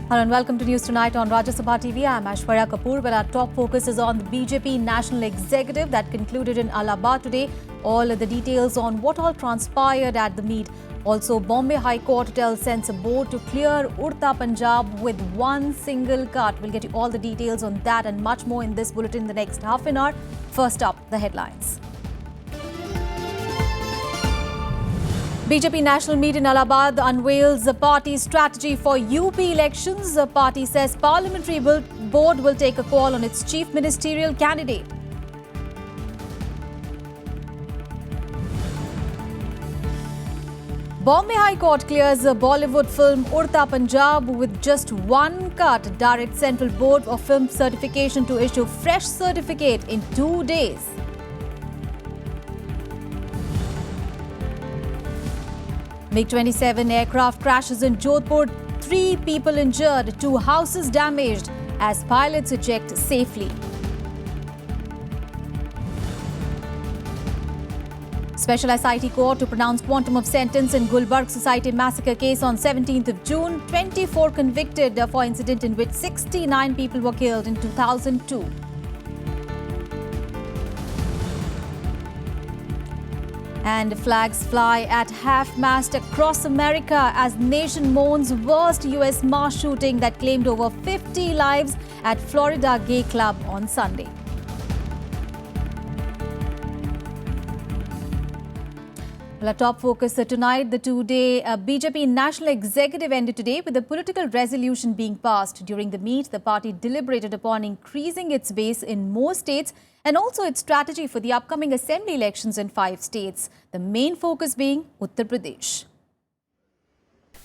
Hello and welcome to News Tonight on Rajya Sabha TV. I'm Aishwarya Kapoor, where our top focus is on the BJP National Executive that concluded in Allahabad today. All the details on what all transpired at the meet. Also, Bombay High Court tells Censor Board to clear Udta Punjab with one single cut. We'll get you all the details on that and much more in this bulletin in the next half an hour. First up, the headlines. BJP National Meet in Allahabad unveils the party's strategy for UP elections. The party says Parliamentary Board will take a call on its chief ministerial candidate. Bombay High Court clears the Bollywood film Udta Punjab with just one cut. Directs Central Board of Film Certification to issue fresh certificate in 2 days. MiG-27 aircraft crashes in Jodhpur, 3 people injured, 2 houses damaged as pilots eject safely. Special SIT court to pronounce quantum of sentence in Gulbarg Society massacre case on 17th of June. 24 convicted for incident in which 69 people were killed in 2002. And flags fly at half-mast across America as nation mourns worst US mass shooting that claimed over 50 lives at Florida gay club on Sunday. Well, our top focus tonight, the two-day BJP National Executive ended today with a political resolution being passed. During the meet, the party deliberated upon increasing its base in more states and also its strategy for the upcoming assembly elections in 5 states, the main focus being Uttar Pradesh.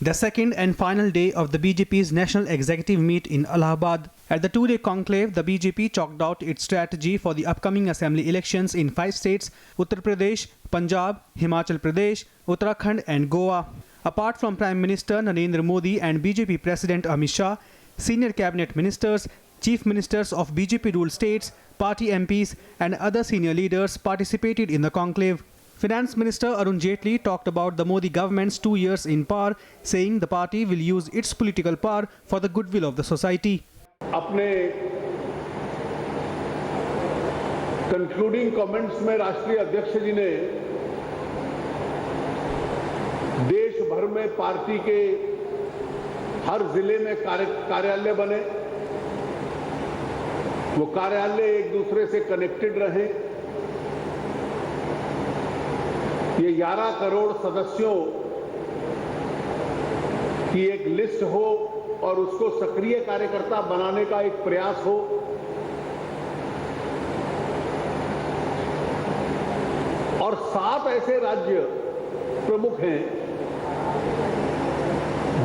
The second and final day of the BJP's National Executive Meet in Allahabad. At the 2-day conclave, the BJP chalked out its strategy for the upcoming assembly elections in 5 states, Uttar Pradesh, Punjab, Himachal Pradesh, Uttarakhand and Goa. Apart from Prime Minister Narendra Modi and BJP President Amit Shah, senior cabinet ministers, chief ministers of BJP-ruled states, party MPs and other senior leaders participated in the conclave. Finance Minister Arun Jaitley talked about the Modi government's 2 years in power, saying the party will use its political power for the goodwill of the society. अपने concluding comments में राष्ट्रीय अध्यक्ष जी ने देश भर में party के हर जिले में कार्यालय बने, वो कार्यालय एक दूसरे से कनेक्टेड रहे, ये 11 करोड़ सदस्यों की एक लिस्ट हो और उसको सक्रिय कार्यकर्ता बनाने का एक प्रयास हो। और 7 ऐसे राज्य प्रमुख हैं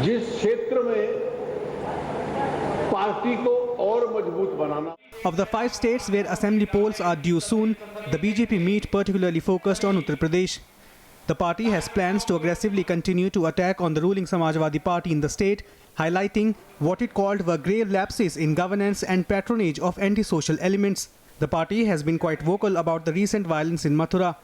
जिस क्षेत्र में पार्टी को और मजबूत बनाना। Of the 5 states where assembly polls are due soon, the BJP meet particularly focused on Uttar Pradesh. The party has plans to aggressively continue to attack on the ruling Samajwadi Party in the state, highlighting what it called were grave lapses in governance and patronage of anti-social elements. The party has been quite vocal about the recent violence in Mathura,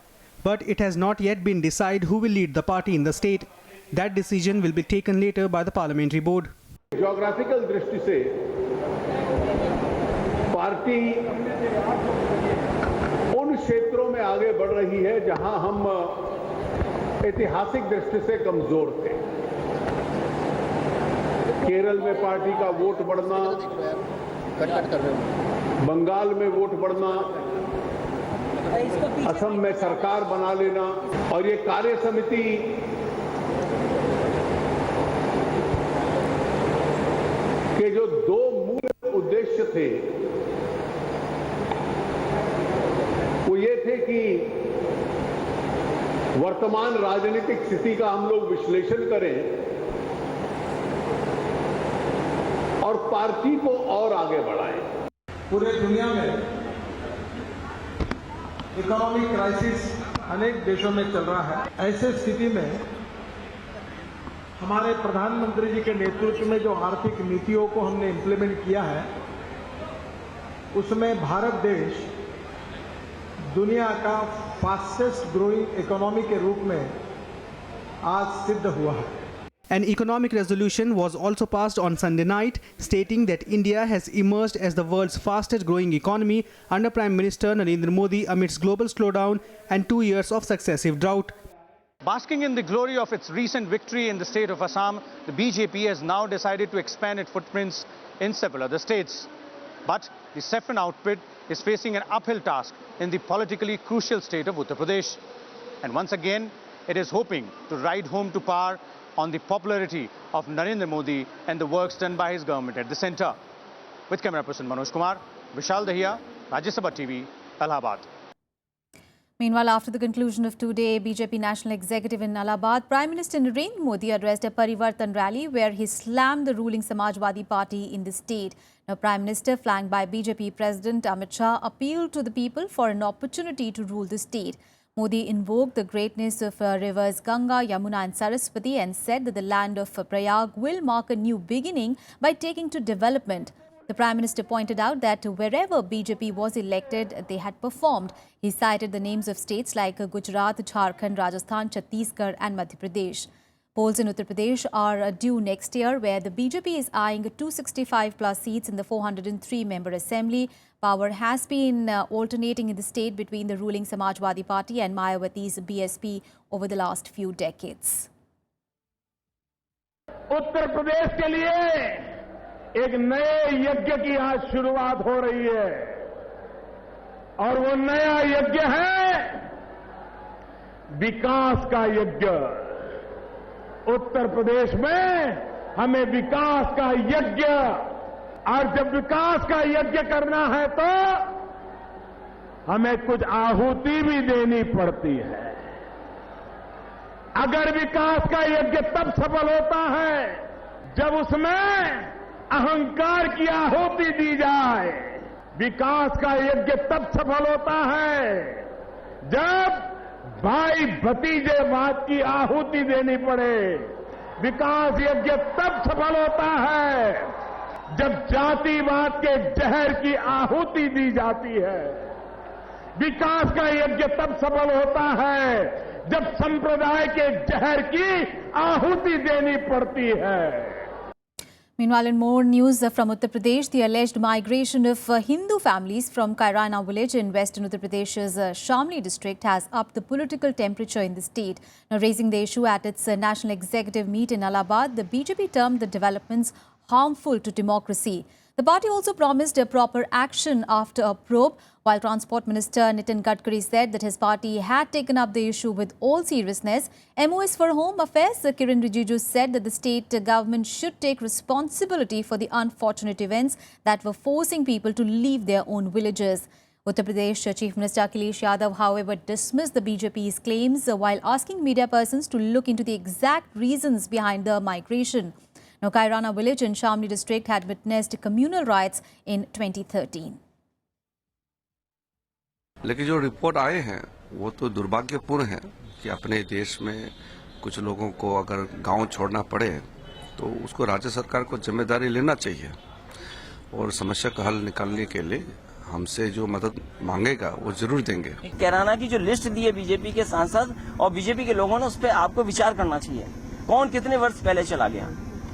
but it has not yet been decided who will lead the party in the state. That decision will be taken later by the Parliamentary Board. Geographical दृष्टि से party उन क्षेत्रों में आगे बढ़ रही है जहां हम ऐतिहासिक दृष्टि से कमजोर थे। केरल में पार्टी का वोट बढ़ना, बंगाल में वोट बढ़ना, असम में सरकार बना लेना और ये कार्य समिति के जो 2 मूल उद्देश्य थे वो ये थे कि वर्तमान राजनीतिक स्थिति का हम लोग विश्लेषण करें और पार्टी को और आगे बढ़ाएं। पूरे दुनिया में इकोनॉमिक क्राइसिस अनेक देशों में चल रहा है। ऐसे स्थिति में हमारे प्रधानमंत्री जी के नेतृत्व में जो आर्थिक नीतियों को हमने इम्प्लीमेंट किया है, उसमें भारत देश दुनिया का फास्टेस्ट ग्रोइंग इकोनॉमी के रूप में आज सिद्ध हुआ है। An economic resolution was also passed on Sunday night, stating that India has emerged as the world's fastest growing economy under Prime Minister Narendra Modi amidst global slowdown and 2 years of successive drought. Basking in the glory of its recent victory in the state of Assam, the BJP has now decided to expand its footprints in several other states. But the saffron outfit is facing an uphill task in the politically crucial state of Uttar Pradesh. And once again, it is hoping to ride home to power on the popularity of Narendra Modi and the works done by his government at the centre. With camera person Manoj Kumar, Vishal Dahiya, Rajya Sabha TV, Allahabad. Meanwhile, after the conclusion of two-day BJP National Executive in Allahabad, Prime Minister Narendra Modi addressed a Parivartan rally where he slammed the ruling Samajwadi Party in the state. Now, Prime Minister, flanked by BJP President Amit Shah, appealed to the people for an opportunity to rule the state. Modi invoked the greatness of rivers Ganga, Yamuna and Saraswati and said that the land of Prayag will mark a new beginning by taking to development. The Prime Minister pointed out that wherever BJP was elected, they had performed. He cited the names of states like Gujarat, Jharkhand, Rajasthan, Chhattisgarh and Madhya Pradesh. Polls in Uttar Pradesh are due next year, where the BJP is eyeing 265 plus seats in the 403-member assembly. Power has been alternating in the state between the ruling Samajwadi Party and Mayawati's BSP over the last few decades. Uttar Pradesh के लिए एक नए यज्ञ की आज शुरुआत हो रही है और वो नया यज्ञ है विकास का यज्ञ। उत्तर प्रदेश में हमें विकास का यज्ञ, और जब विकास का यज्ञ करना है तो हमें कुछ आहुति भी देनी पड़ती है। अगर विकास का यज्ञ तब सफल होता है जब उसमें अहंकार की आहुति दी जाए। विकास का यज्ञ तब सफल होता है जब भाई भतीजेवाद की आहुति देनी पड़े। विकास यज्ञ तब सफल होता है जब जातिवाद के जहर की आहुति दी जाती है। विकास का यज्ञ तब सफल होता है जब संप्रदाय के जहर की आहुति देनी पड़ती है। Meanwhile, in more news from Uttar Pradesh, the alleged migration of Hindu families from Kairaina village in western Uttar Pradesh's Shamli district has upped the political temperature in the state. Now, raising the issue at its national executive meet in Allahabad, the BJP termed the developments harmful to democracy. The party also promised a proper action after a probe, while Transport Minister Nitin Gadkari said that his party had taken up the issue with all seriousness. MOS for Home Affairs Kiran Rijiju said that the state government should take responsibility for the unfortunate events that were forcing people to leave their own villages. Uttar Pradesh Chief Minister Akhilesh Yadav, however, dismissed the BJP's claims while asking media persons to look into the exact reasons behind the migration. Now, Kairaina village in Shamli district had witnessed communal riots in 2013. लेकिन जो report आए हैं वो तो दुर्भाग्यपूर्ण है कि अपने देश में कुछ लोगों को अगर गांव छोड़ना पड़े तो उसको राज्य सरकार को जिम्मेदारी लेना चाहिए और समस्या का हल निकालने के लिए हमसे जो मदद मांगेगा वो जरूर देंगे। कैराना की जो लिस्ट दी है बीजेपी के सांसद और बीजेपी के लोगों ने, उस पर आपको विचार करना चाहिए। कौन कितने वर्ष पहले चला गया?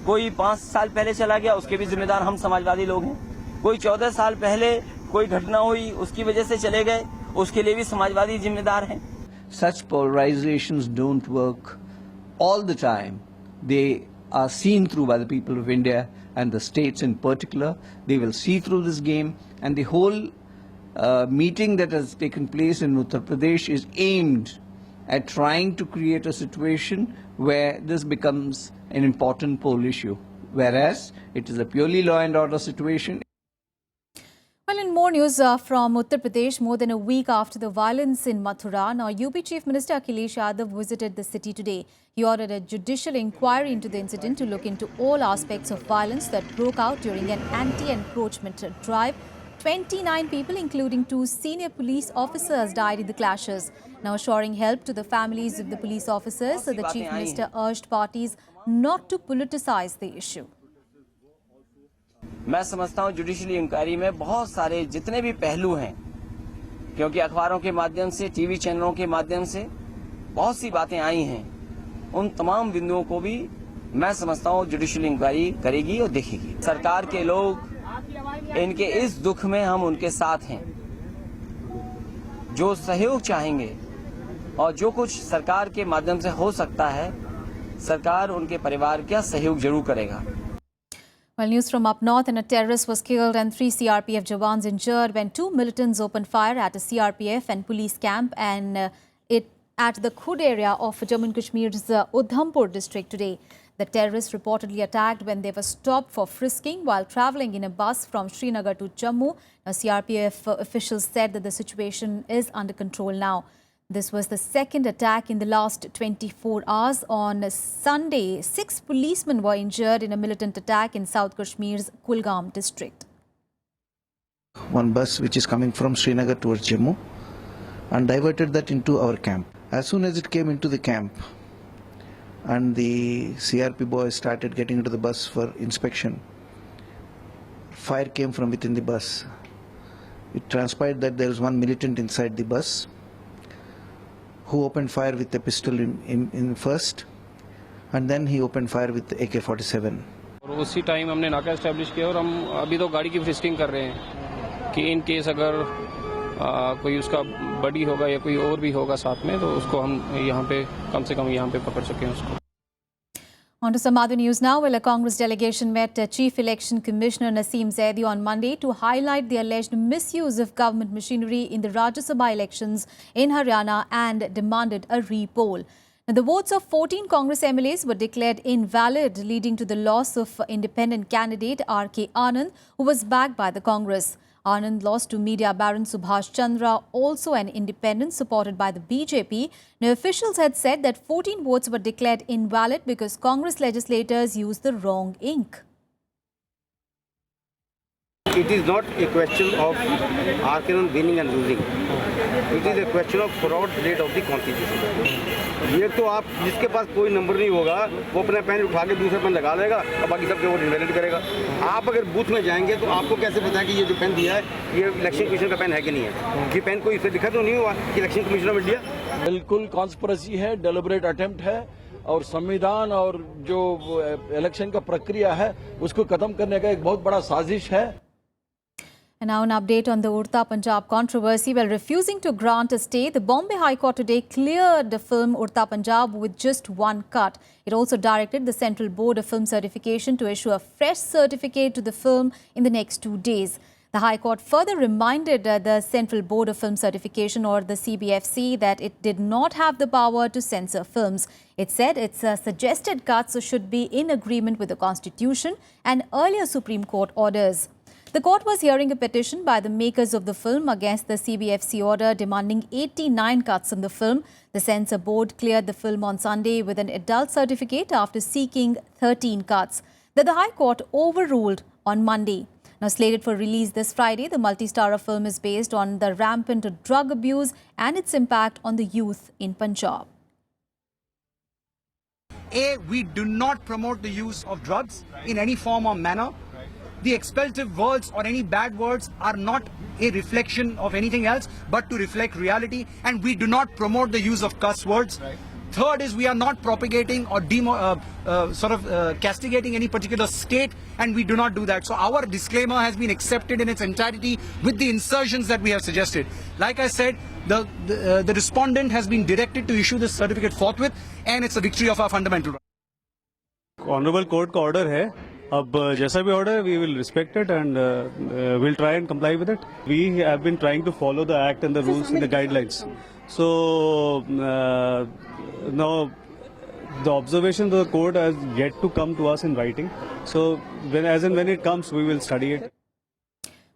कोई 5 साल पहले चला गया, उसके भी जिम्मेदार हम समाजवादी लोग हैं। कोई 14 साल पहले कोई घटना हुई, उसकी वजह से चले गए, उसके लिए भी समाजवादी जिम्मेदार हैं। Such polarizations don't work all the time. They are seen through by the people of India and the states in particular. They will see through this game, and the whole meeting that has taken place in Uttar Pradesh is aimed at trying to create a situation where this becomes an important poll issue, whereas it is a purely law and order situation. Well, in more news from Uttar Pradesh, more than a week after the violence in Mathura, now UP Chief Minister Akhilesh Yadav visited the city today. He ordered a judicial inquiry into the incident to look into all aspects of violence that broke out during an anti-encroachment drive. 29 people, including 2 senior police officers, died in the clashes. Now, assuring help to the families of the police officers, the Chief Minister urged parties not to politicize the issue. मैं समझता हूं judicial inquiry में बहुत सारे जितने भी पहलू हैं, क्योंकि अखबारों के माध्यम से, टीवी चैनलों के माध्यम से बहुत सी बातें आई हैं, उन तमाम बिंदुओं को भी मैं समझता हूँ जुडिशियल इंक्वायरी करेगी और देखेगी। सरकार के लोग, इनके इस दुख में हम उनके साथ हैं। जो सहयोग चाहेंगे और जो कुछ सरकार के माध्यम से हो सकता है, सरकार उनके परिवार का सहयोग जरूर करेगा। Well, news from up north, and a terrorist was killed and 3 CRPF jawans injured when 2 militants opened fire at a CRPF and police camp and it at the Khud area of Jammu and Kashmir's Udhampur district today. The terrorists reportedly attacked when they were stopped for frisking while travelling in a bus from Srinagar to Jammu. Now, CRPF officials said that the situation is under control now. This was the second attack in the last 24 hours. On Sunday, 6 policemen were injured in a militant attack in South Kashmir's Kulgam district. One bus which is coming from Srinagar towards Jammu and diverted that into our camp. As soon as it came into the camp and the CRP boys started getting into the bus for inspection, fire came from within the bus. It transpired that there was one militant inside the bus who opened fire with a pistol in first, and then he opened fire with AK-47. और उसी time हमने नाका establish किया और हम अभी तो गाड़ी की फ्रिस्किंग कर रहे हैं कि इन केस अगर कोई उसका बडी होगा या कोई और भी होगा साथ में तो उसको हम यहाँ पे कम से कम यहाँ पे पकड़ सकें उसको. On to some other news now. Well, a Congress delegation met Chief Election Commissioner Naseem Zaidi on Monday to highlight the alleged misuse of government machinery in the Rajya Sabha elections in Haryana and demanded a re-poll. Now, the votes of 14 Congress MLAs were declared invalid, leading to the loss of independent candidate R.K. Anand, who was backed by the Congress. Anand lost to media baron Subhash Chandra, also an independent supported by the BJP. Now, officials had said that 14 votes were declared invalid because Congress legislators used the wrong ink. It is not a question of R.K. winning and losing. It is a question of fraud rate of the constitution. ये तो आप जिसके पास कोई number नहीं होगा वो अपना pen उठा के दूसरा पेन लगा देगा और बाकी सबके वोट इनवैलिड करेगा. आप अगर बूथ में जाएंगे तो आपको कैसे पता है कि ये जो पेन दिया है ये इलेक्शन कमीशन का पेन है कि नहीं है? ये पेन कोई इससे दिखा तो नहीं हुआ कि इलेक्शन कमीशन ने दिया? बिल्कुल कॉन्स्पिरेसी है, डेलिब्रेट अटेम्प्ट है और संविधान और जो इलेक्शन का प्रक्रिया है उसको खत्म करने का एक बहुत बड़ा साजिश है. And now an update on the Urta Punjab controversy. While refusing to grant a stay, the Bombay High Court today cleared the film Urta Punjab with just one cut. It also directed the Central Board of Film Certification to issue a fresh certificate to the film in the next 2 days. The High Court further reminded the Central Board of Film Certification, or the CBFC, that it did not have the power to censor films. It said its suggested cuts should be in agreement with the Constitution and earlier Supreme Court orders. The court was hearing a petition by the makers of the film against the CBFC order demanding 89 cuts in the film. The censor board cleared the film on Sunday with an adult certificate after seeking 13 cuts that the High Court overruled on Monday. Now slated for release this Friday, the multi-starrer film is based on the rampant drug abuse and its impact on the youth in Punjab. We do not promote the use of drugs in any form or manner. The expletive words or any bad words are not a reflection of anything else but to reflect reality, and we do not promote the use of cuss words. Right. Third is we are not propagating or castigating any particular state, and we do not do that. So our disclaimer has been accepted in its entirety with the insertions that we have suggested. Like I said, the respondent has been directed to issue this certificate forthwith, and it's a victory of our fundamental rights. Honorable Court का order है. अब जैसा भी order we will respect it and we'll try and comply with it. We have been trying to follow the act and the rules and the guidelines. So now the observation of the court has yet to come to us in writing. So when it comes, we will study it.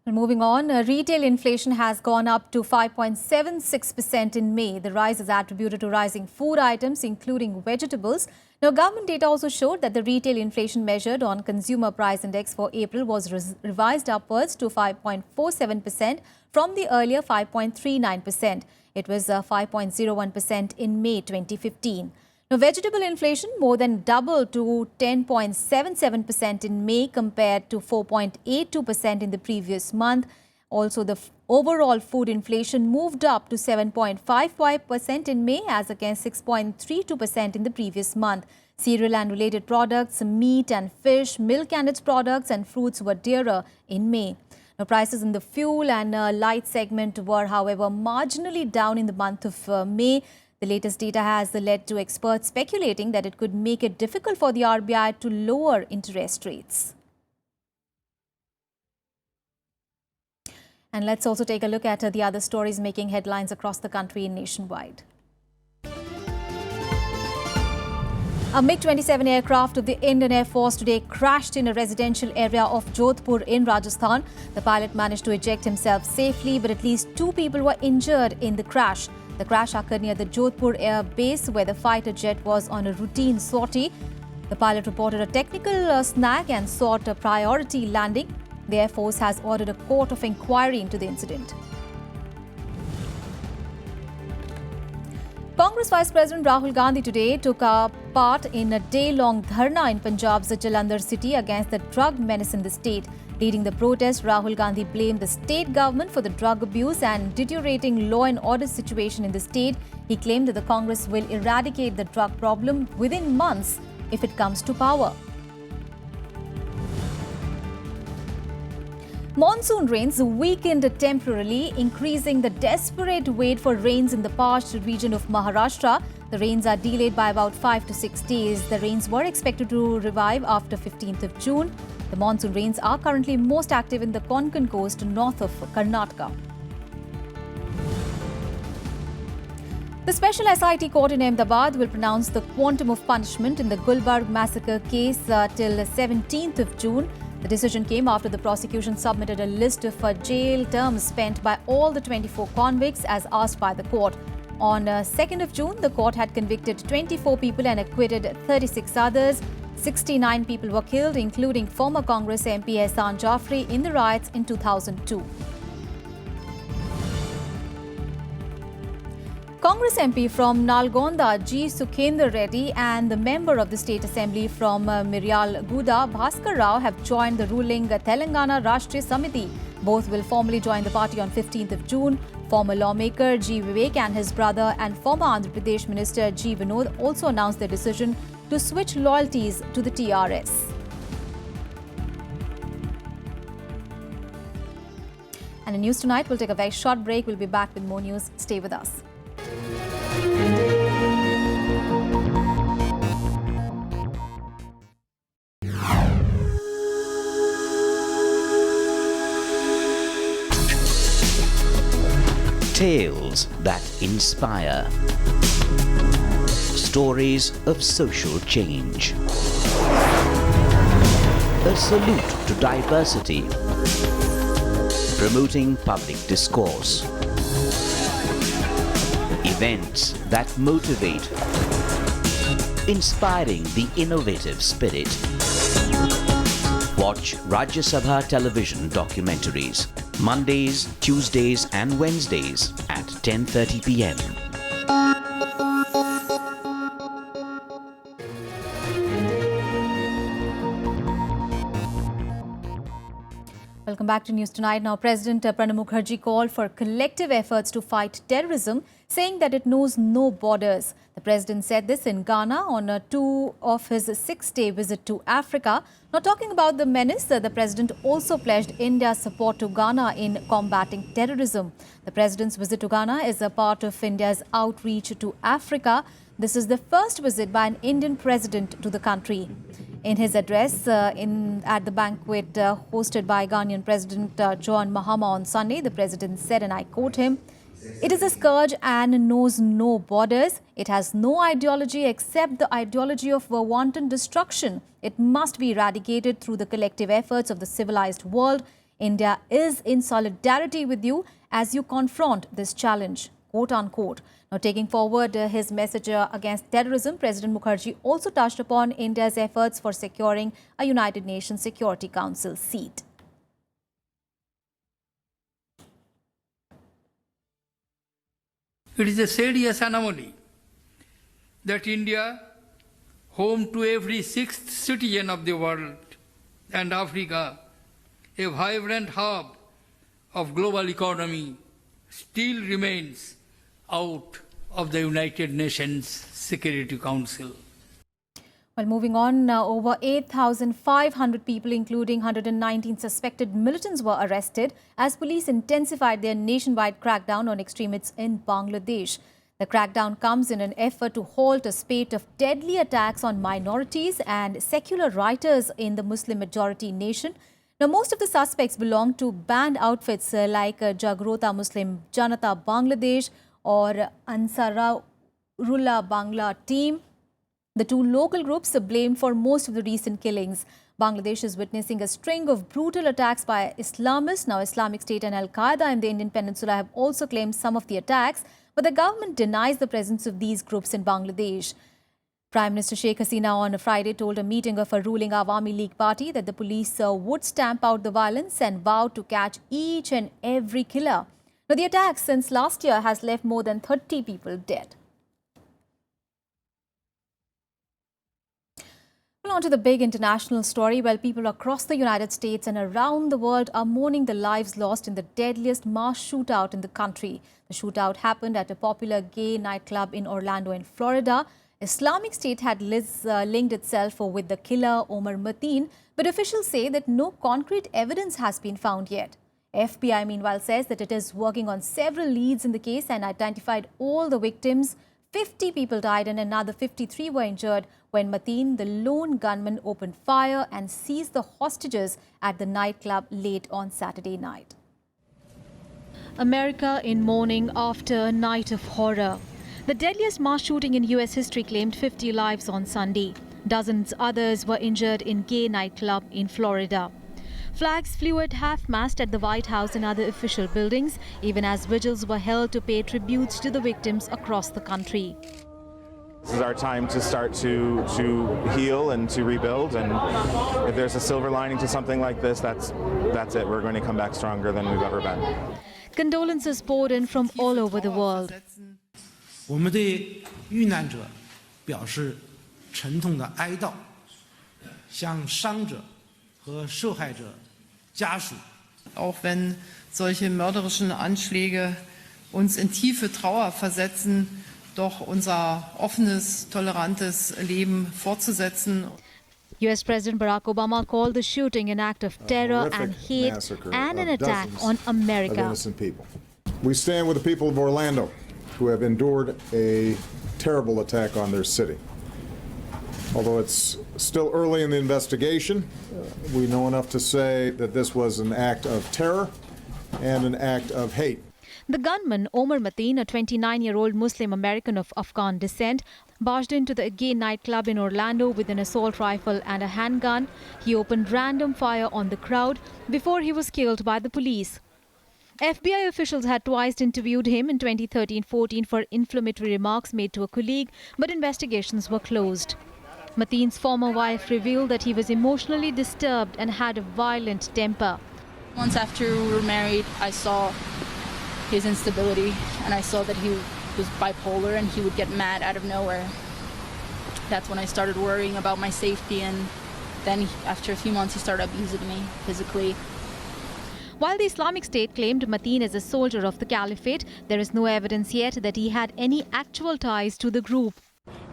Moving on, retail inflation has gone up to 5.76% in May. The rise is attributed to rising food items, including vegetables. Now, government data also showed that the retail inflation measured on Consumer Price Index for April was revised upwards to 5.47% from the earlier 5.39%. It was 5.01% in May 2015. Now, vegetable inflation more than doubled to 10.77% in May compared to 4.82% in the previous month. Also, the Overall food inflation moved up to 7.55% in May as against 6.32% in the previous month. Cereal and related products, meat and fish, milk and its products and fruits were dearer in May. Now, prices in the fuel and light segment were, however, marginally down in the month of May. The latest data has led to experts speculating that it could make it difficult for the RBI to lower interest rates. And let's also take a look at the other stories making headlines across the country and nationwide. A MiG-27 aircraft of the Indian Air Force today crashed in a residential area of Jodhpur in Rajasthan. The pilot managed to eject himself safely, but at least 2 people were injured in the crash. The crash occurred near the Jodhpur Air Base, where the fighter jet was on a routine sortie. The pilot reported a technical snag and sought a priority landing. The Air Force has ordered a court of inquiry into the incident. Congress Vice President Rahul Gandhi today took part in a day-long dharna in Punjab's Jalandhar city against the drug menace in the state. Leading the protest, Rahul Gandhi blamed the state government for the drug abuse and deteriorating law and order situation in the state. He claimed that the Congress will eradicate the drug problem within months if it comes to power. Monsoon rains weakened temporarily, increasing the desperate wait for rains in the parched region of Maharashtra. The rains are delayed by about 5 to 6 days. The rains were expected to revive after 15th of June. The monsoon rains are currently most active in the Konkan coast north of Karnataka. The Special SIT Court in Ahmedabad will pronounce the quantum of punishment in the Gulbarg massacre case till 17th of June. The decision came after the prosecution submitted a list of jail terms spent by all the 24 convicts as asked by the court. On 2nd of June, the court had convicted 24 people and acquitted 36 others. 69 people were killed, including former Congress MP Ehsan Jafri in the riots in 2002. Congress MP from Nalgonda G. Sukhender Reddy and the member of the State Assembly from Miryal Guda, Bhaskar Rao, have joined the ruling Telangana Rashtriya Samiti. Both will formally join the party on 15th of June. Former lawmaker G. Vivek and his brother and former Andhra Pradesh Minister G. Vinod also announced their decision to switch loyalties to the TRS. And in news tonight, we'll take a very short break. We'll be back with more news. Stay with us. Tales that inspire. Stories of social change. A salute to diversity. Promoting public discourse. Events that motivate. Inspiring the innovative spirit. Watch Rajya Sabha television documentaries. Mondays, Tuesdays and Wednesdays at 10:30 p.m. Welcome back to News Tonight. Now, President Pranab Mukherjee called for collective efforts to fight terrorism, saying that it knows no borders. The president said this in Ghana on 2 of his 6-day visit to Africa. Now, talking about the menace, the president also pledged India's support to Ghana in combating terrorism. The president's visit to Ghana is a part of India's outreach to Africa. This is the first visit by an Indian president to the country. In his address at the banquet hosted by Ghanaian President John Mahama on Sunday, the president said, and I quote him, "It is a scourge and knows no borders. It has no ideology except the ideology of wanton destruction. It must be eradicated through the collective efforts of the civilized world. India is in solidarity with you as you confront this challenge," quote unquote. Now, taking forward his message against terrorism, President Mukherjee also touched upon India's efforts for securing a United Nations Security Council seat. It is a serious anomaly that India, home to every 6th citizen of the world, and Africa, a vibrant hub of global economy still remains out of the United Nations Security Council. Well, moving on, over 8,500 people, including 119 suspected militants, were arrested as police intensified their nationwide crackdown on extremists in Bangladesh. The crackdown comes in an effort to halt a spate of deadly attacks on minorities and secular writers in the Muslim-majority nation. Now, most of the suspects belong to banned outfits like Jagrota Muslim Janata Bangladesh or Ansarullah Bangla team. The two local groups are blamed for most of the recent killings. Bangladesh is witnessing a string of brutal attacks by Islamists. Now, Islamic State and Al-Qaeda in the Indian Peninsula have also claimed some of the attacks, but the government denies the presence of these groups in Bangladesh. Prime Minister Sheikh Hasina on Friday told a meeting of a ruling Awami League party that the police would stamp out the violence and vowed to catch each and every killer. Now, the attacks since last year has left more than 30 people dead. Well, on to the big international story. Well, people across the United States and around the world are mourning the lives lost in the deadliest mass shootout in the country. The shootout happened at a popular gay nightclub in Orlando in Florida. Islamic State had linked itself with the killer Omar Mateen, but officials say that no concrete evidence has been found yet. FBI, meanwhile, says that it is working on several leads in the case and identified all the victims. 50 people died and another 53 were injured when Mateen, the lone gunman, opened fire and seized the hostages at the nightclub late on Saturday night. America in mourning after a night of horror. The deadliest mass shooting in US history claimed 50 lives on Sunday. Dozens others were injured in gay nightclub in Florida. Flags flew at half-mast at the White House and other official buildings, even as vigils were held to pay tributes to the victims across the country. This is our time to start to heal and to rebuild, and if there's a silver lining to something like this, that's it. We're going to come back stronger than we've ever been. Condolences poured in from all over the world. 我们对遇难者表示沉痛的哀悼，向伤者和受害者家属。Auch wenn solche mörderischen Anschläge uns in tiefe Trauer versetzen, doch unser offenes, tolerantes Leben fortzusetzen. US President Barack Obama called the shooting an act of terror and hate and an attack on America. Of innocent people. We stand with the people of Orlando who have endured a terrible attack on their city. Although it's still early in the investigation, we know enough to say that this was an act of terror and an act of hate. The gunman, Omar Mateen, a 29-year-old Muslim American of Afghan descent, barged into the gay nightclub in Orlando with an assault rifle and a handgun. He opened random fire on the crowd before he was killed by the police. FBI officials had twice interviewed him in 2013-14 for inflammatory remarks made to a colleague, but investigations were closed. Mateen's former wife revealed that he was emotionally disturbed and had a violent temper. Once after we were married, I saw his instability and I saw that he was bipolar and he would get mad out of nowhere. That's when I started worrying about my safety, and then after a few months he started abusing me physically. While the Islamic State claimed Mateen as a soldier of the caliphate, there is no evidence yet that he had any actual ties to the group.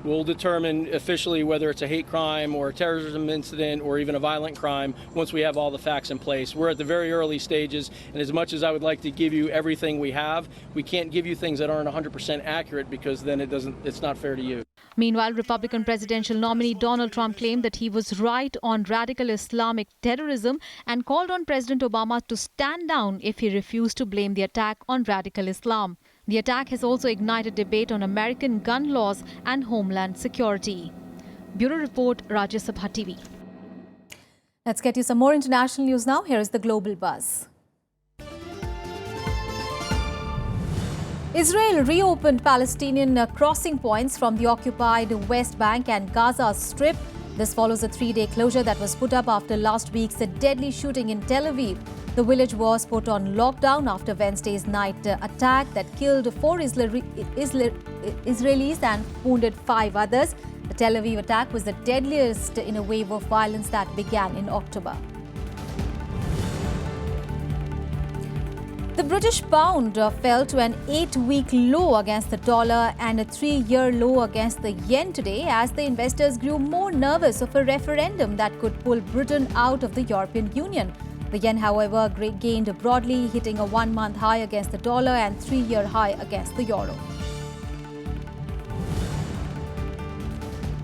We'll determine officially whether it's a hate crime or a terrorism incident or even a violent crime once we have all the facts in place. We're at the very early stages, and as much as I would like to give you everything we have, we can't give you things that aren't 100% accurate, because then it's not fair to you. Meanwhile, Republican presidential nominee Donald Trump claimed that he was right on radical Islamic terrorism and called on President Obama to stand down if he refused to blame the attack on radical Islam. The attack has also ignited debate on American gun laws and homeland security. Bureau Report, Rajya Sabha TV. Let's get you some more international news now. Here is the global buzz. Israel reopened Palestinian crossing points from the occupied West Bank and Gaza Strip. This follows a 3-day closure that was put up after last week's deadly shooting in Tel Aviv. The village was put on lockdown after Wednesday's night attack that killed 4 Israelis and wounded 5 others. The Tel Aviv attack was the deadliest in a wave of violence that began in October. British pound fell to an 8-week low against the dollar and a 3-year low against the yen today as the investors grew more nervous of a referendum that could pull Britain out of the European Union. The yen, however, gained broadly, hitting a 1-month high against the dollar and 3-year high against the euro.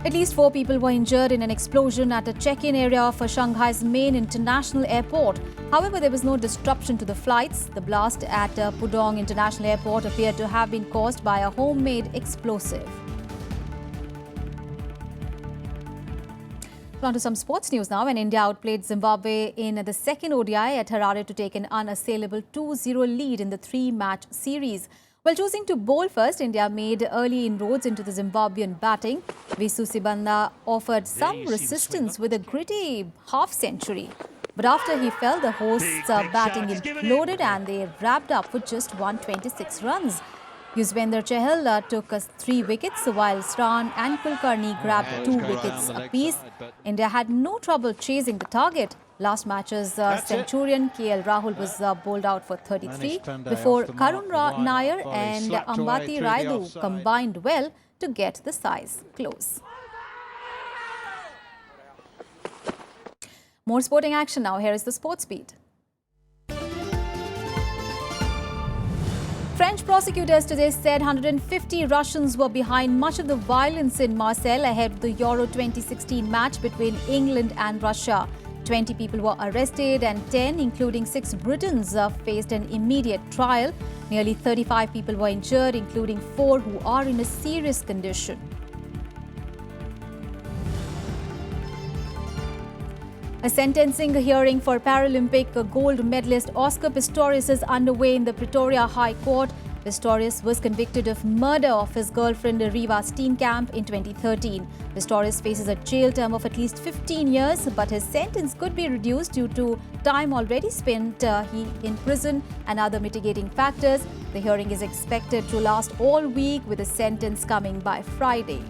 At least 4 people were injured in an explosion at a check-in area of Shanghai's main international airport. However, there was no disruption to the flights. The blast at Pudong International Airport appeared to have been caused by a homemade explosive. On to some sports news now. And India outplayed Zimbabwe in the second ODI at Harare to take an unassailable 2-0 lead in the 3-match series. While choosing to bowl first, India made early inroads into the Zimbabwean batting. Visu Sibanda offered some resistance with a gritty half-century. But after he fell, the hosts' batting imploded and they wrapped up with just 126 runs. Yuzvendra Chahal took 3 wickets, while Sran and Kulkarni grabbed 2 wickets apiece. India had no trouble chasing the target. Last match's centurion KL Rahul was bowled out for 33 before Karun Nair and Ambati Rayudu combined well to get the size close. More sporting action now. Here is the sports beat. French prosecutors today said 150 Russians were behind much of the violence in Marseille ahead of the Euro 2016 match between England and Russia. 20 people were arrested and 10, including 6 Britons, faced an immediate trial. Nearly 35 people were injured, including 4 who are in a serious condition. A sentencing hearing for Paralympic gold medalist Oscar Pistorius is underway in the Pretoria High Court. Pistorius was convicted of murder of his girlfriend Riva Steenkamp in 2013. Pistorius faces a jail term of at least 15 years, but his sentence could be reduced due to time already spent in prison and other mitigating factors. The hearing is expected to last all week, with a sentence coming by Friday.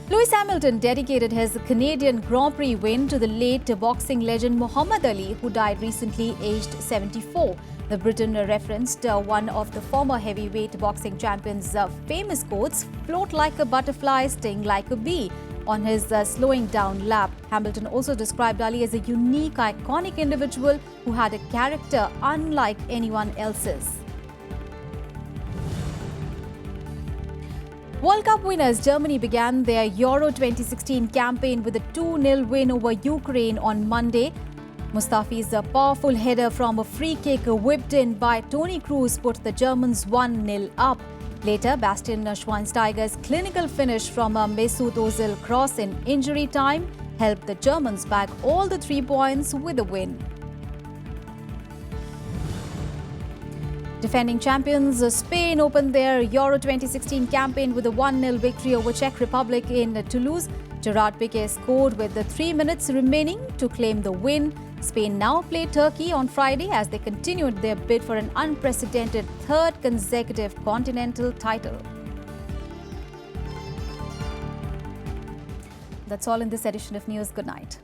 Lewis Hamilton dedicated his Canadian Grand Prix win to the late boxing legend Muhammad Ali, who died recently, aged 74. The Briton referenced one of the former heavyweight boxing champion's famous quotes, "Float like a butterfly, sting like a bee," on his slowing down lap. Hamilton also described Ali as a unique, iconic individual who had a character unlike anyone else's. World Cup winners Germany began their Euro 2016 campaign with a 2-0 win over Ukraine on Monday. Mustafi's powerful header from a free kick whipped in by Toni Kroos put the Germans 1-0 up. Later, Bastian Schweinsteiger's clinical finish from a Mesut Ozil cross in injury time helped the Germans bag all the 3 points with a win. Defending champions Spain opened their Euro 2016 campaign with a 1-0 victory over Czech Republic in Toulouse. Gerard Piqué scored with the 3 minutes remaining to claim the win. Spain now play Turkey on Friday as they continued their bid for an unprecedented 3rd consecutive continental title. That's all in this edition of News. Good night.